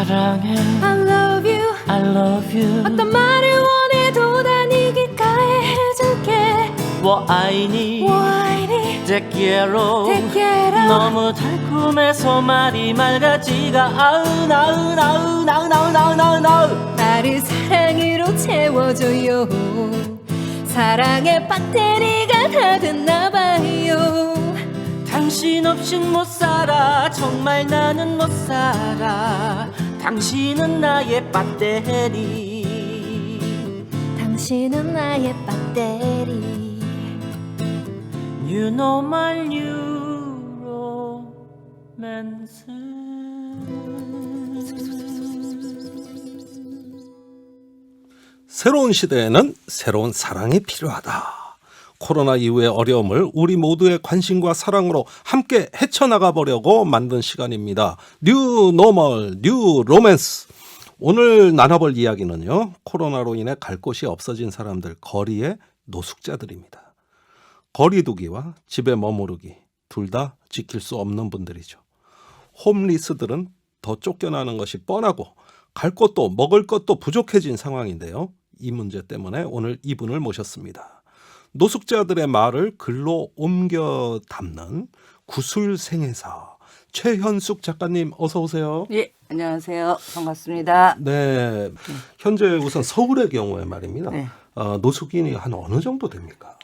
사랑해 I love you I love you 어떤 말을 원해도 난 이 귓가에 해줄게 我爱你我爱你 Te quiero Te quiero 너무 달콤해서 말이 맑아지가 아은 아은 아은 아은 아은 아은 아은 아은 나를 사랑으로 채워줘요 사랑의 배터리가 다 됐나봐요 당신 없인 못 살아 정말 나는 못 살아 당신은 나의 배터리 당신은 나의 배터리 You know my new romance 새로운 시대에는 새로운 사랑이 필요하다. 코로나 이후의 어려움을 우리 모두의 관심과 사랑으로 함께 헤쳐나가 보려고 만든 시간입니다. 뉴 노멀, 뉴 로맨스. 오늘 나눠볼 이야기는요. 코로나로 인해 갈 곳이 없어진 사람들, 거리의 노숙자들입니다. 거리두기와 집에 머무르기 둘 다 지킬 수 없는 분들이죠. 홈리스들은 더 쫓겨나는 것이 뻔하고 갈 곳도 먹을 것도 부족해진 상황인데요. 이 문제 때문에 오늘 이분을 모셨습니다. 노숙자들의 말을 글로 옮겨 담는 구술생애사 최현숙 작가님 어서 오세요. 예, 안녕하세요. 반갑습니다. 네, 현재 우선 서울의 경우에 말입니다. 네. 노숙인이 한 어느 정도 됩니까?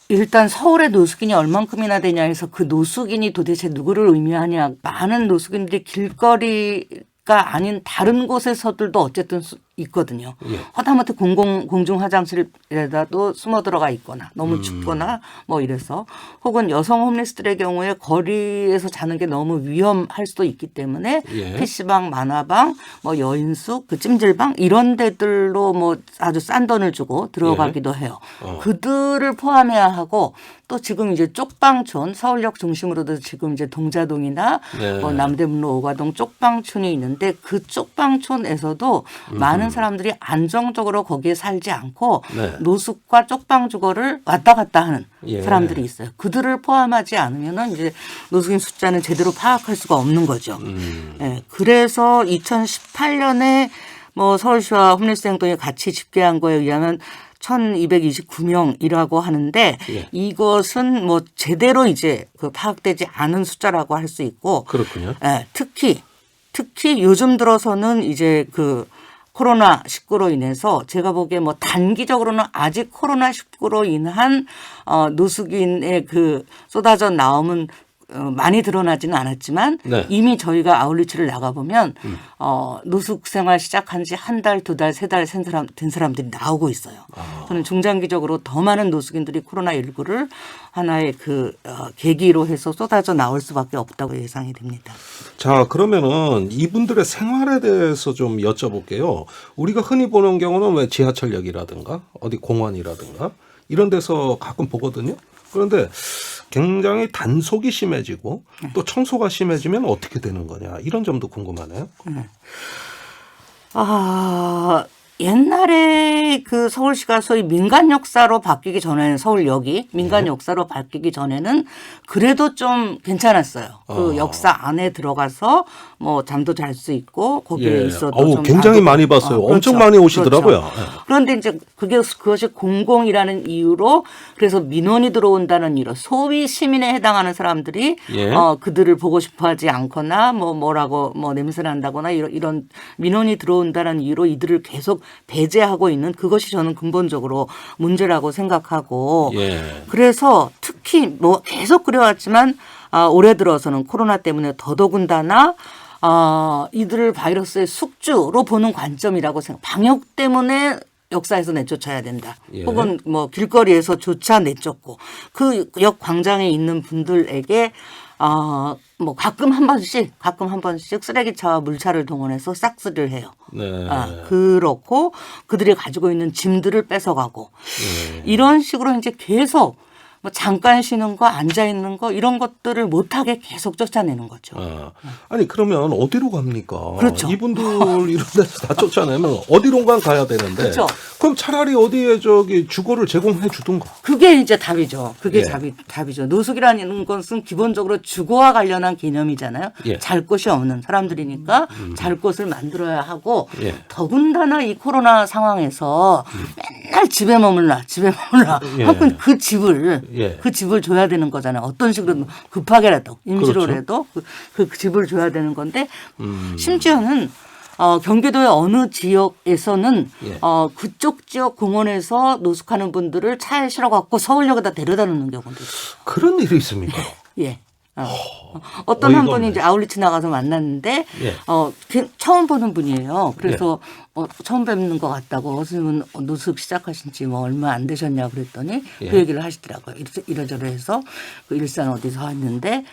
일단 서울의 노숙인이 얼만큼이나 되냐 해서 그 노숙인이 도대체 누구를 의미하냐. 많은 노숙인들이 길거리가 아닌 다른 곳에서들도 어쨌든 있거든요. 예. 하다못해 공중 화장실에다도 숨어 들어가 있거나 너무 춥거나 뭐 이래서 혹은 여성 홈리스들의 경우에 거리에서 자는 게 너무 위험할 수도 있기 때문에 예. PC방, 만화방, 뭐 여인숙, 그 찜질방 이런 데들로 뭐 아주 싼 돈을 주고 들어가기도 해요. 그들을 포함해야 하고 또 지금 이제 쪽방촌 서울역 중심으로도 지금 이제 동자동이나 네. 뭐 남대문로 오가동 쪽방촌이 있는데 그 쪽방촌에서도 많은 사람들이 안정적으로 거기에 살지 않고 네. 노숙과 쪽방 주거를 왔다 갔다 하는 예. 사람들이 있어요. 그들을 포함하지 않으면은 이제 노숙인 숫자는 제대로 파악할 수가 없는 거죠. 예, 그래서 2018년에 뭐 서울시와 홈리스 행동이 같이 집계한 거에 의하면 1229명이라고 하는데 예. 이것은 뭐 제대로 이제 그 파악되지 않은 숫자라고 할 수 있고 그렇군요. 예, 특히 요즘 들어서는 이제 그 코로나19로 인해서 제가 보기에 뭐 단기적으로는 아직 코로나19로 인한 노숙인의 그 쏟아져 나옴은 많이 드러나지는 않았지만 네. 이미 저희가 아울리치를 나가보면 노숙 생활 시작한 지 한 달, 두 달, 세 달 된 사람들이 나오고 있어요. 저는 중장기적으로 더 많은 노숙인들이 코로나19를 하나의 그 계기로 해서 쏟아져 나올 수밖에 없다고 예상이 됩니다. 자, 그러면은 이분들의 생활에 대해서 좀 여쭤볼게요. 우리가 흔히 보는 경우는 왜 지하철역이라든가 어디 공원이라든가 이런 데서 가끔 보거든요. 그런데 굉장히 단속이 심해지고 또 청소가 심해지면 어떻게 되는 거냐 이런 점도 궁금하네요. 옛날에 그 서울시가 소위 민간 역사로 바뀌기 전에는 서울역이 민간 역사로 바뀌기 전에는 그래도 좀 괜찮았어요. 그 역사 안에 들어가서 뭐 잠도 잘 수 있고 거기에 예. 있어도 좀 굉장히 나도- 많이 봤어요. 그렇죠. 엄청 많이 오시더라고요. 그렇죠. 그런데 이제 그것이 공공이라는 이유로 그래서 민원이 들어온다는 이유로 소위 시민에 해당하는 사람들이 예. 그들을 보고 싶어하지 않거나 뭐라고 냄새 난다거나 이런 민원이 들어온다는 이유로 이들을 계속 배제하고 있는 그것이 저는 근본적으로 문제라고 생각하고 예. 그래서 특히 뭐 계속 그래왔지만 올해 들어서는 코로나 때문에 더더군다나 이들을 바이러스의 숙주로 보는 관점이라고 생각. 방역 때문에 역사에서 내쫓아야 된다. 예. 혹은 뭐 길거리에서조차 내쫓고 그 역 광장에 있는 분들에게 뭐 가끔 한 번씩 쓰레기차와 물차를 동원해서 싹쓸이를 해요. 네. 그렇고 그들이 가지고 있는 짐들을 뺏어가고 예. 이런 식으로 이제 계속 뭐 잠깐 쉬는 거, 앉아 있는 거 이런 것들을 못하게 계속 쫓아내는 거죠. 아니 그러면 어디로 갑니까? 그렇죠. 이분들 이런 데서 다 쫓아내면 어디론가 가야 되는데 그렇죠. 그럼 차라리 어디에 저기 주거를 제공해 주든가. 그게 이제 답이죠. 그게 예. 답이죠. 노숙이라는 것은 기본적으로 주거와 관련한 개념이잖아요. 예. 잘 곳이 없는 사람들이니까 잘 곳을 만들어야 하고 예. 더군다나 이 코로나 상황에서 맨날 집에 머물라 예. 하여튼 그 집을 예. 그 집을 줘야 되는 거잖아요. 어떤 식으로 급하게라도 임시로라도 그 집을 줘야 되는 건데 심지어는 경기도의 어느 지역에서는 예. 그쪽 지역 공원에서 노숙하는 분들을 차에 실어갖고 서울역에다 데려다 놓는 경우도 있어요. 그런 일이 있습니까? 예. 어떤 한 어이가 분이 없네. 이제 아울리치 나가서 만났는데 예. 처음 보는 분이에요. 그래서 처음 뵙는 것 같다고 선생님은 노숙 시작하신 지 뭐 얼마 안 되셨냐 그랬더니 예. 그 얘기를 하시더라고요. 이러저러 해서 그 일산 어디서 왔는데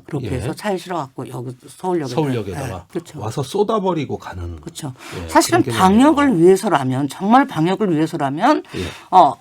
그렇게 예. 해서 차에 실어갖고 여기 서울역에다가 네, 그렇죠. 와서 쏟아버리고 가는. 그렇죠. 예, 사실은 그런 개념이에요. 방역을 위해서라면 정말 방역을 위해서라면 예.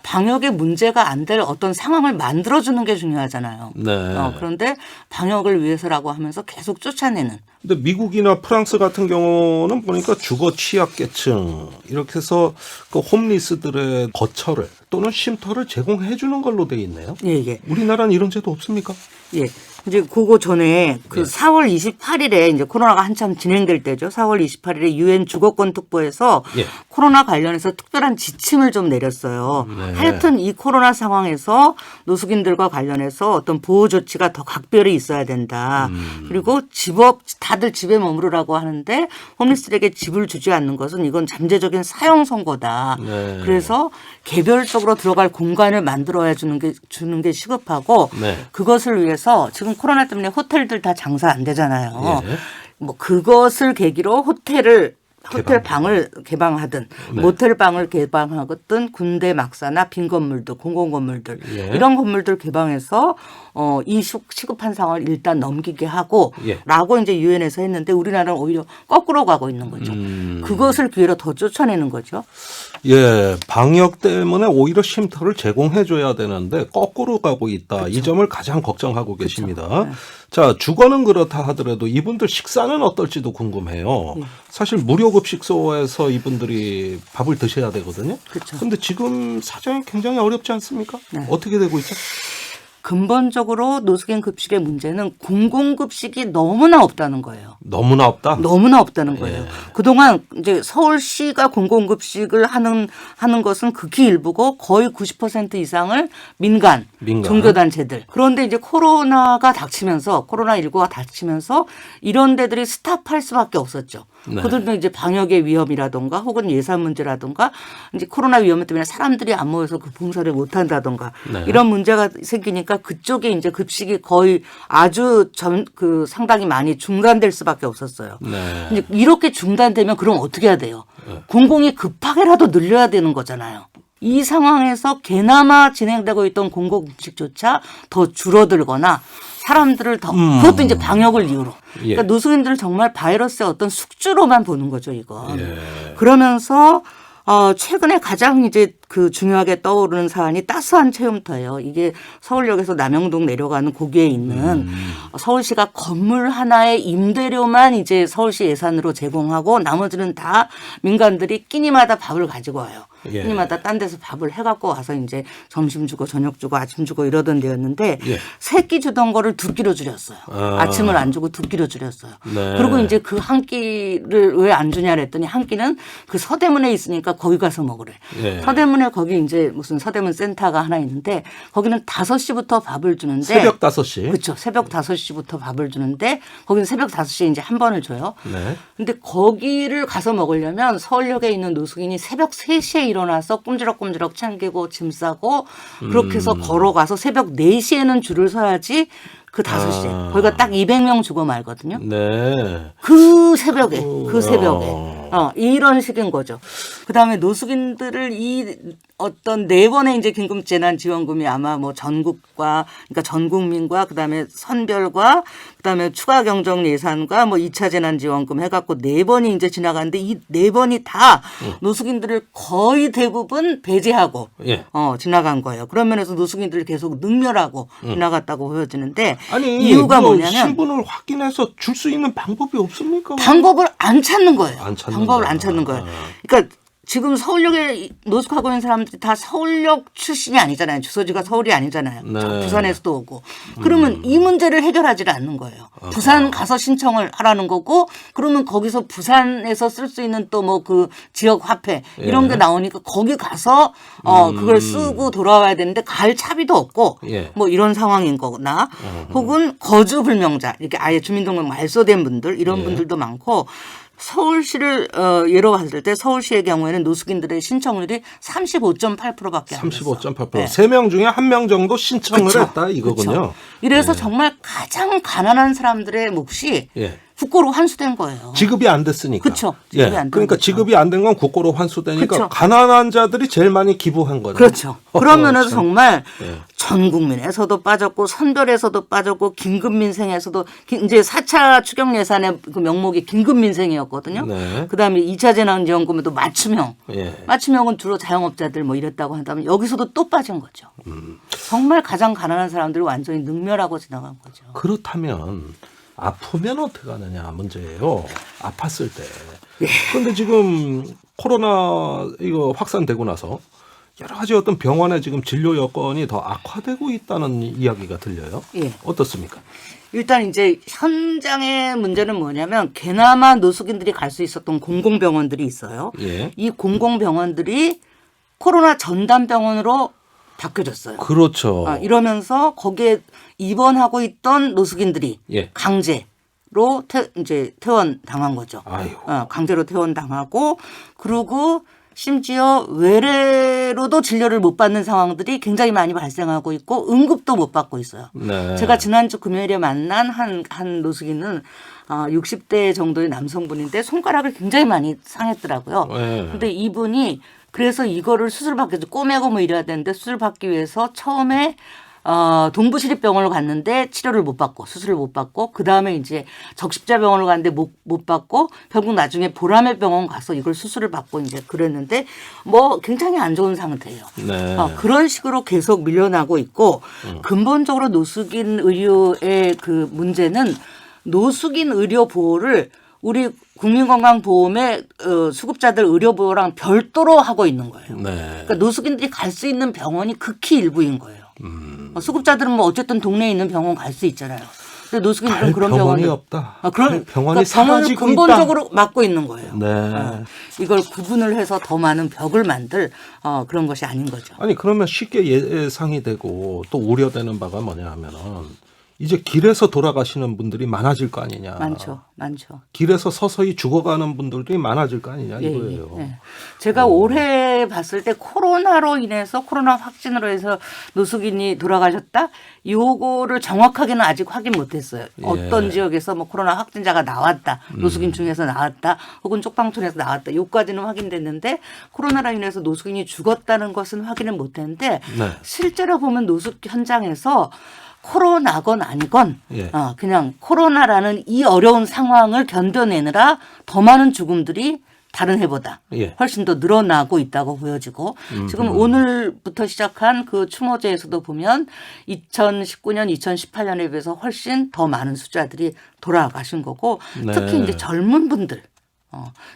방역의 문제가 안 될 어떤 상황을 만들어주는 게 중요하잖아요. 네. 그런데 방역을 위해서라고 하면서 계속 쫓아내는. 근데 미국이나 프랑스 같은 경우는 보니까 주거 취약계층 이렇게 해서 그 홈리스들의 거처를 또는 쉼터를 제공해 주는 걸로 돼 있네요. 예. 우리나라는 이런 제도 없습니까? 예. 이제 그거 전에 그 예. 4월 28일에 이제 코로나가 한참 진행될 때죠. 4월 28일에 유엔 주거권 특보에서 예. 코로나 관련해서 특별한 지침을 좀 내렸어요. 네. 하여튼 이 코로나 상황에서 노숙인들과 관련해서 어떤 보호 조치가 더 각별히 있어야 된다. 그리고 다들 집에 머무르라고 하는데 홈리스들에게 집을 주지 않는 것은 이건 잠재적인 사형 선고다. 네. 그래서 개별적으로 들어갈 공간을 만들어야 주는 게 시급하고 네. 그것을 위해서 지금 코로나 때문에 호텔들 다 장사 안 되잖아요. 예. 뭐 그것을 계기로 호텔 방을 개방하든 네. 모텔 방을 개방하든 군대 막사나 빈 건물들 공공건물들 예. 이런 건물들 개방해서 이 시급한 상황을 일단 넘기게 하고 예. 라고 이제 유엔에서 했는데 우리나라는 오히려 거꾸로 가고 있는 거죠. 그것을 기회로 더 쫓아내는 거죠. 예, 방역 때문에 오히려 쉼터를 제공해 줘야 되는데 거꾸로 가고 있다. 이 점을 가장 걱정하고 계십니다. 자, 주거는 그렇다 하더라도 이분들 식사는 어떨지도 궁금해요. 사실 무료급식소에서 이분들이 밥을 드셔야 되거든요. 그렇죠. 그런데 지금 사정이 굉장히 어렵지 않습니까? 네. 어떻게 되고 있죠? 근본적으로 노숙인 급식의 문제는 공공급식이 너무나 없다는 거예요. 너무나 없다. 너무나 없다는 거예요. 예. 그동안 이제 서울시가 공공급식을 하는 것은 극히 일부고 거의 90% 이상을 민간. 종교단체들. 그런데 이제 코로나19가 닥치면서 이런 데들이 스탑할 수밖에 없었죠. 네. 그들도 이제 방역의 위험이라든가 혹은 예산 문제라든가 이제 코로나 위험 때문에 사람들이 안 모여서 그 봉사를 못 한다든가 네. 이런 문제가 생기니까 그쪽에 이제 급식이 거의 아주 상당히 많이 중단될 수밖에 없었어요. 네. 이제 이렇게 중단되면 그럼 어떻게 해야 돼요? 공공이 급하게라도 늘려야 되는 거잖아요. 이 상황에서 개나마 진행되고 있던 공공급식조차 더 줄어들거나 사람들을 더 그것도 이제 방역을 이유로. 예. 그러니까 노숙인들을 정말 바이러스의 어떤 숙주로만 보는 거죠, 이건. 예. 그러면서 최근에 가장 이제 그 중요하게 떠오르는 사안이 따스한 체험터예요. 이게 서울역에서 남영동 내려가는 고개에 있는 서울시가 건물 하나의 임대료만 이제 서울시 예산으로 제공하고 나머지는 다 민간들이 끼니마다 밥을 가지고 와요. 예. 끼니마다 딴 데서 밥을 해갖고 와서 이제 점심 주고 저녁 주고 아침 주고 이러던 데였는데 예. 세 끼 주던 거를 두 끼로 줄였어요. 아침을 안 주고 두 끼로 줄였어요. 네. 그리고 이제 그 한 끼를 왜 안 주냐 그랬더니 한 끼는 그 서대문에 있으니까 거기 가서 먹으래. 예. 서대문에 거기 이제 무슨 서대문 센터가 하나 있는데 거기는 5시부터 밥을 주는데 새벽 5시. 그렇죠. 새벽 5시부터 밥을 주는데 거기는 새벽 5시에 이제 한 번을 줘요. 네. 근데 거기를 가서 먹으려면 서울역에 있는 노숙인이 새벽 3시에 일어나서 꼼지럭꼼지럭 챙기고 짐 싸고 그렇게 해서 걸어가서 새벽 4시에는 줄을 서야지 그 5시에. 거기가 딱 200명 주고 말거든요. 네. 그 새벽에. 이런 식인 거죠. 그다음에 노숙인들을 이 어떤 네 번의 이제 긴급재난지원금이 아마 뭐 전국과 그러니까 전 국민과 그다음에 선별과 그다음에 추가 경정 예산과 뭐 2차 재난지원금 해갖고 네 번이 이제 지나가는데 이 네 번이 다 노숙인들을 거의 대부분 배제하고 예. 지나간 거예요. 그런 면에서 노숙인들이 계속 능멸하고 지나갔다고 보여지는데 아니 이유가 뭐 뭐냐면 신분을 확인해서 줄 수 있는 방법이 없습니까? 방법을 안 찾는 거예요. 안 찾는다. 방법을 안 찾는 거예요. 그러니까 지금 서울역에 노숙하고 있는 사람들이 다 서울역 출신이 아니잖아요. 주소지가 서울이 아니잖아요. 네. 부산에서도 오고. 그러면 이 문제를 해결하지 않는 거예요. 부산 가서 신청을 하라는 거고 그러면 거기서 부산에서 쓸 수 있는 또 뭐 그 지역 화폐 이런 게 나오니까 거기 가서 그걸 쓰고 돌아와야 되는데 갈 차비도 없고 예. 뭐 이런 상황인 거나 혹은 거주 불명자 이렇게 아예 주민등록 말소된 분들 이런 분들도 많고 서울시를 예로 봤을 때 서울시의 경우에는 노숙인들의 신청률이 35.8%밖에 안 됐어요. 35.8%. 네. 3명 중에 1명 정도 신청을 그쵸. 했다 이거군요. 그쵸. 이래서 정말 가장 가난한 사람들의 몫이 예. 국고로 환수된 거예요. 지급이 안 됐으니까. 그쵸. 지급이 안 된 그러니까 거죠. 지급이 안 된 건 국고로 환수되니까 그쵸. 가난한 자들이 제일 많이 기부한 거죠. 그렇죠. 그런 면에서 참. 정말 예. 전 국민에서도 빠졌고 선별에서도 빠졌고 긴급민생에서도 이제 4차 추경 예산의 그 명목이 긴급민생이었거든요. 네. 그다음에 2차 재난지원금에도 맞춤형. 예. 맞춤형은 주로 자영업자들 뭐 이랬다고 한다면 여기서도 또 빠진 거죠. 정말 가장 가난한 사람들이 완전히 능멸하고 지나간 거죠. 그렇다면 아프면 어떻게 하느냐 문제예요. 아팠을 때. 그런데 지금 코로나 이거 확산되고 나서 여러 가지 어떤 병원의 지금 진료 여건이 더 악화되고 있다는 이야기가 들려요. 예. 어떻습니까? 일단 이제 현장의 문제는 뭐냐면 개나마 노숙인들이 갈 수 있었던 공공병원들이 있어요. 예. 이 공공병원들이 코로나 전담병원으로 바뀌어졌어요. 그렇죠. 이러면서 거기에 입원하고 있던 노숙인들이 예. 강제로 이제 퇴원 당한 거죠. 아이고. 강제로 퇴원 당하고 그리고 심지어 외래로도 진료를 못 받는 상황들이 굉장히 많이 발생하고 있고 응급도 못 받고 있어요. 네. 제가 지난주 금요일에 만난 한 노숙인은 60대 정도의 남성분인데 손가락을 굉장히 많이 상했더라고요. 네. 근데 이분이 그래서 이거를 수술받기 위해서 꼬매고 뭐 이래야 되는데 수술받기 위해서 처음에 동부시립병원을 갔는데 치료를 못 받고 수술을 못 받고 그다음에 이제 적십자병원을 갔는데 못 받고 결국 나중에 보라매 병원 가서 이걸 수술을 받고 이제 그랬는데 뭐 굉장히 안 좋은 상태예요. 네. 그런 식으로 계속 밀려나고 있고 근본적으로 노숙인 의료의 그 문제는 노숙인 의료 보호를 우리 국민건강보험의 수급자들 의료보호랑 별도로 하고 있는 거예요. 네. 그러니까 노숙인들이 갈 수 있는 병원이 극히 일부인 거예요. 수급자들은 뭐 어쨌든 동네에 있는 병원 갈 수 있잖아요. 근데 노숙인들은 갈 그런 병원이 병원이 없다. 그런 병원이 그러니까 병원을 사라지고 근본적으로 막고 있는 거예요. 네. 이걸 구분을 해서 더 많은 벽을 만들 그런 것이 아닌 거죠. 아니 그러면 쉽게 예상이 되고 또 우려되는 바가 뭐냐 하면은 이제 길에서 돌아가시는 분들이 많아질 거 아니냐. 많죠. 길에서 서서히 죽어가는 분들이 많아질 거 아니냐 이거예요. 예. 제가 올해 봤을 때 코로나로 인해서 코로나 확진으로 해서 노숙인이 돌아가셨다? 요거를 정확하게는 아직 확인 못했어요. 어떤 지역에서 뭐 코로나 확진자가 나왔다. 노숙인 중에서 나왔다. 혹은 쪽방촌에서 나왔다. 요까지는 확인됐는데 코로나로 인해서 노숙인이 죽었다는 것은 확인을 못했는데 네. 실제로 보면 노숙 현장에서 코로나건 아니건 예. 그냥 코로나라는 이 어려운 상황을 견뎌내느라 더 많은 죽음들이 다른 해보다 예. 훨씬 더 늘어나고 있다고 보여지고 지금 오늘부터 시작한 그 추모제에서도 보면 2019년, 2018년에 비해서 훨씬 더 많은 숫자들이 돌아가신 거고 네. 특히 이제 젊은 분들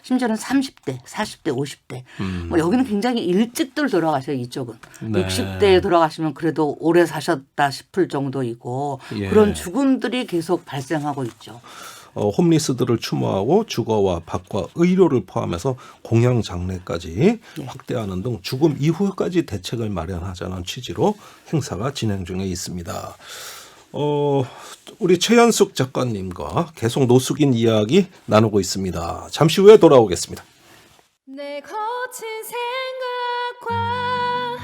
심지어는 30대, 40대, 50대. 뭐 여기는 굉장히 일찍들 돌아가셔요, 이쪽은. 네. 60대에 돌아가시면 그래도 오래 사셨다 싶을 정도이고 예. 그런 죽음들이 계속 발생하고 있죠. 홈리스들을 추모하고 주거와 밥과 의료를 포함해서 공양 장례까지 확대하는 등 죽음 이후까지 대책을 마련하자는 취지로 행사가 진행 중에 있습니다. 우리 최연숙 작가님과 계속 노숙인 이야기 나누고 있습니다. 잠시 후에 돌아오겠습니다. 내 거친 생각과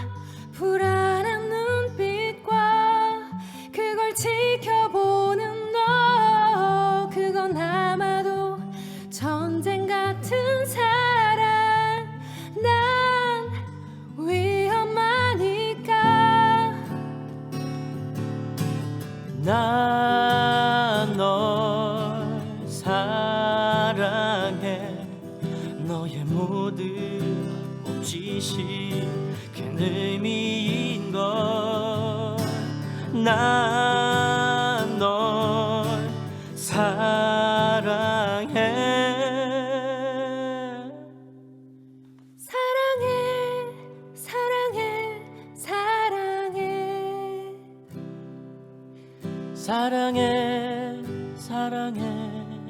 불안한 눈빛과 그걸 지켜보는 너 그건 아마도 전쟁 같은 삶 난 널 사랑해 너의 모든 몸짓이 큰 의미인 걸 난 널 사랑해 사랑해 사랑해 사랑해 사랑해 사랑해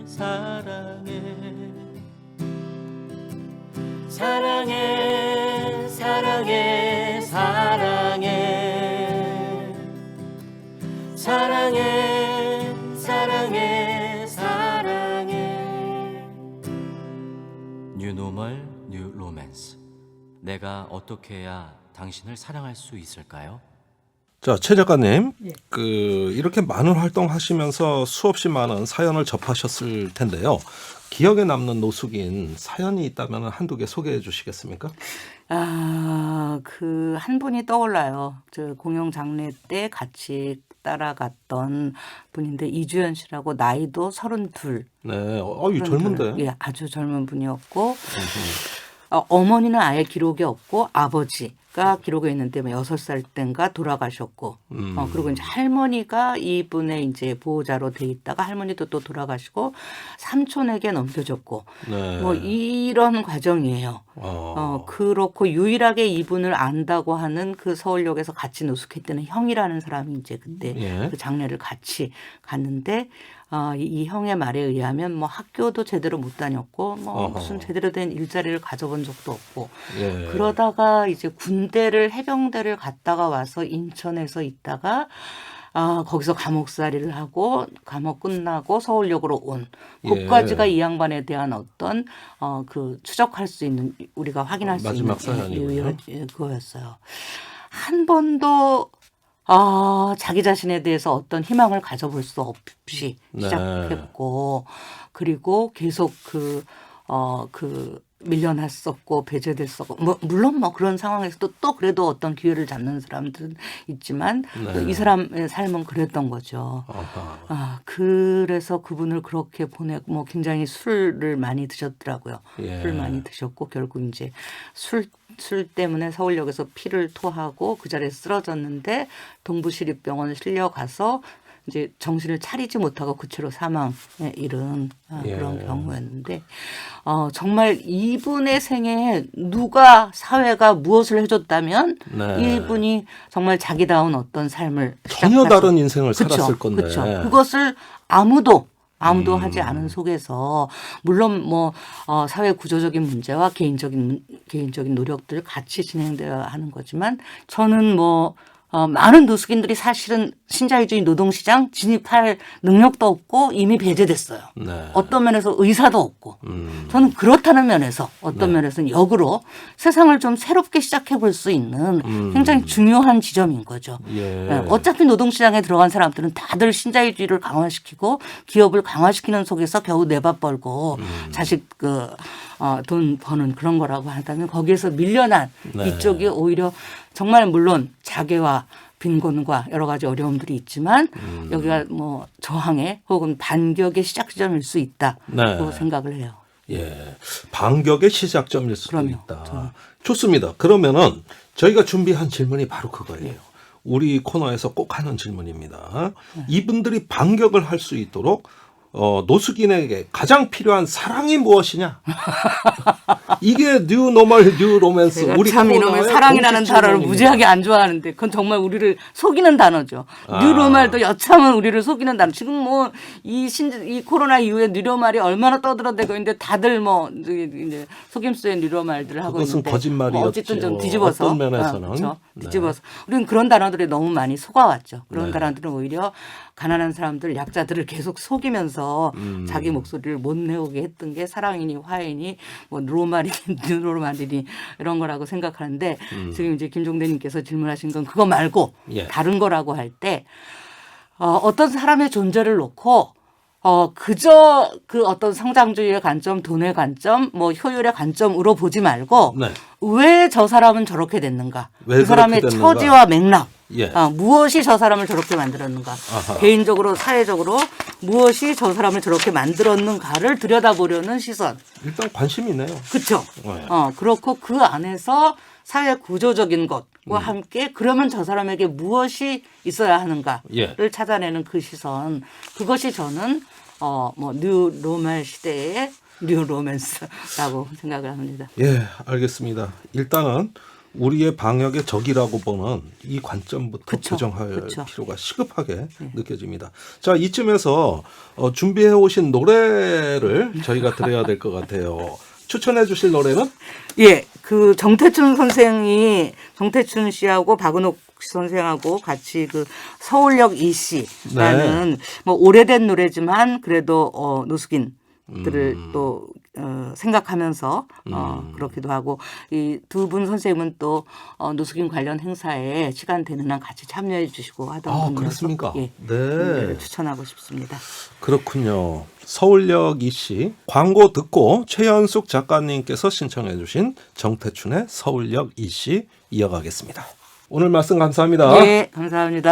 사랑해 사랑해 사랑해 사랑해 사랑해 사랑해 사랑해 뉴노멀 뉴 로맨스 내가 어떻게 해야 당신을 사랑할 수 있을까요? 자, 최 작가님, 이렇게 많은 활동하시면서 수없이 많은 사연을 접하셨을 텐데요. 기억에 남는 노숙인 사연이 있다면 한두 개 소개해 주시겠습니까? 그 한 분이 떠올라요. 저 공영 장례 때 같이 따라갔던 분인데 이주연 씨라고 나이도 32. 네, 이 젊은데. 예, 아주 젊은 분이었고 어머니는 아예 기록이 없고 아버지가 기록에 있는데 6살 때인가 돌아가셨고 그리고 이제 할머니가 이분의 이제 보호자로 돼 있다가 할머니도 또 돌아가시고 삼촌에게 넘겨줬고 네. 뭐 이런 과정이에요. 그렇고 유일하게 이분을 안다고 하는 그 서울역에서 같이 노숙했던 형이라는 사람이 이제 그때 예. 그 장례를 같이 갔는데 이 형의 말에 의하면 뭐 학교도 제대로 못 다녔고 뭐 무슨 제대로 된 일자리를 가져본 적도 없고 예. 그러다가 이제 군대를 해병대를 갔다가 와서 인천에서 있다가 거기서 감옥살이를 하고 감옥 끝나고 서울역으로 온 그까지가 이 양반에 대한 어떤 그 추적할 수 있는 우리가 확인할 수 있는 마지막 사연이군요. 그거였어요. 한 번도 자기 자신에 대해서 어떤 희망을 가져볼 수 없이 네. 시작했고 그리고 계속 밀려났었고 배제됐었고 물론 뭐 그런 상황에서도 또 그래도 어떤 기회를 잡는 사람들은 있지만 네. 또 이 사람의 삶은 그랬던 거죠. 그래서 그분을 그렇게 보내고 뭐 굉장히 술을 많이 드셨더라고요. 예. 술을 많이 드셨고 결국 이제 술 때문에 서울역에서 피를 토하고 그 자리에 쓰러졌는데 동부시립병원에 실려가서 이제 정신을 차리지 못하고 그 채로 사망에 이른 그런 경우였는데 정말 이분의 생애에 누가 사회가 무엇을 해줬다면 네. 이분이 정말 자기다운 어떤 삶을 전혀 다른 인생을 그쵸, 살았을 건데. 그쵸. 그것을 아무도 하지 않은 속에서 물론 뭐 사회 구조적인 문제와 개인적인 노력들 같이 진행되어야 하는 거지만 저는 뭐 많은 노숙인들이 사실은 신자유주의 노동시장 진입할 능력도 없고 이미 배제됐어요. 네. 어떤 면에서 의사도 없고 저는 그렇다는 면에서 어떤 면에서는 역으로 세상을 좀 새롭게 시작해 볼 수 있는 굉장히 중요한 지점인 거죠. 예. 네, 어차피 노동시장에 들어간 사람들은 다들 신자유주의를 강화시키고 기업을 강화시키는 속에서 겨우 내 밥 벌고 자식 돈 버는 그런 거라고 한다면 거기에서 밀려난 네. 이쪽이 오히려 정말 물론 자괴와 빈곤과 여러 가지 어려움들이 있지만 여기가 뭐 저항의 혹은 반격의 시작 지점일 수 있다고 네. 생각을 해요. 예, 반격의 시작점일 수도 그럼요. 있다. 좋습니다. 그러면은 저희가 준비한 질문이 바로 그거예요. 우리 코너에서 꼭 하는 질문입니다. 이분들이 반격을 할 수 있도록 노숙인에게 가장 필요한 사랑이 무엇이냐? 이게 뉴 노멀 뉴 로맨스. 제가 우리 참 이놈의 사랑이라는 단어를 무지하게 안 좋아하는데 그건 정말 우리를 속이는 단어죠. 뉴로말도 여참은 우리를 속이는 단어. 지금 뭐 이 코로나 이후에 뉴로말이 얼마나 떠들어대고 있는데 다들 뭐 이제 속임수의 뉴로말들을 하고 그것은 있는데 거짓말이었죠. 뭐 어쨌든 좀 뒤집어서 어떤 면에서는. 그렇죠? 네. 뒤집어서 우리는 그런 단어들이 너무 많이 속아왔죠. 그런 네. 단어들은 오히려 가난한 사람들, 약자들을 계속 속이면서 자기 목소리를 못 내오게 했던 게 사랑이니 화해니 뭐 로말이니 뉴로말이니 이런 거라고 생각하는데 지금 이제 김종대님께서 질문하신 건 그거 말고 예. 다른 거라고 할 때 어떤 사람의 존재를 놓고 그저 그 어떤 성장주의의 관점, 돈의 관점, 뭐 효율의 관점으로 보지 말고 네. 왜 저 사람은 저렇게 됐는가? 왜 그 사람의 그렇게 됐는가? 처지와 맥락 예. 무엇이 저 사람을 저렇게 만들었는가. 아하. 개인적으로 사회적으로 무엇이 저 사람을 저렇게 만들었는가를 들여다보려는 시선. 일단 관심이네요. 그렇죠. 네. 그렇고 그 안에서 사회 구조적인 것과 함께 그러면 저 사람에게 무엇이 있어야 하는가를 예. 찾아내는 그 시선. 그것이 저는 뉴 로맨 시대의 뉴 로맨스라고 생각을 합니다. 예, 알겠습니다. 일단은 우리의 방역의 적이라고 보는 이 관점부터 그쵸, 교정할 그쵸. 필요가 시급하게 느껴집니다. 자, 이쯤에서 준비해 오신 노래를 저희가 들어야 될 것 같아요. 추천해 주실 노래는? 예, 그 정태춘 씨하고 박은옥 선생하고 같이 그 서울역 이씨라는 뭐 오래된 노래지만 그래도 노숙인들을 또 생각하면서 그렇기도 하고 이 두 분 선생님은 또 노숙인 관련 행사에 시간 되는 한 같이 참여해 주시고 하던 분이라서 그렇습니까? 예, 네. 그 노래를 추천하고 싶습니다. 그렇군요. 서울역 이씨 광고 듣고 최연숙 작가님께서 신청해 주신 정태춘의 서울역 이씨 이어가겠습니다. 오늘 말씀 감사합니다. 예, 감사합니다.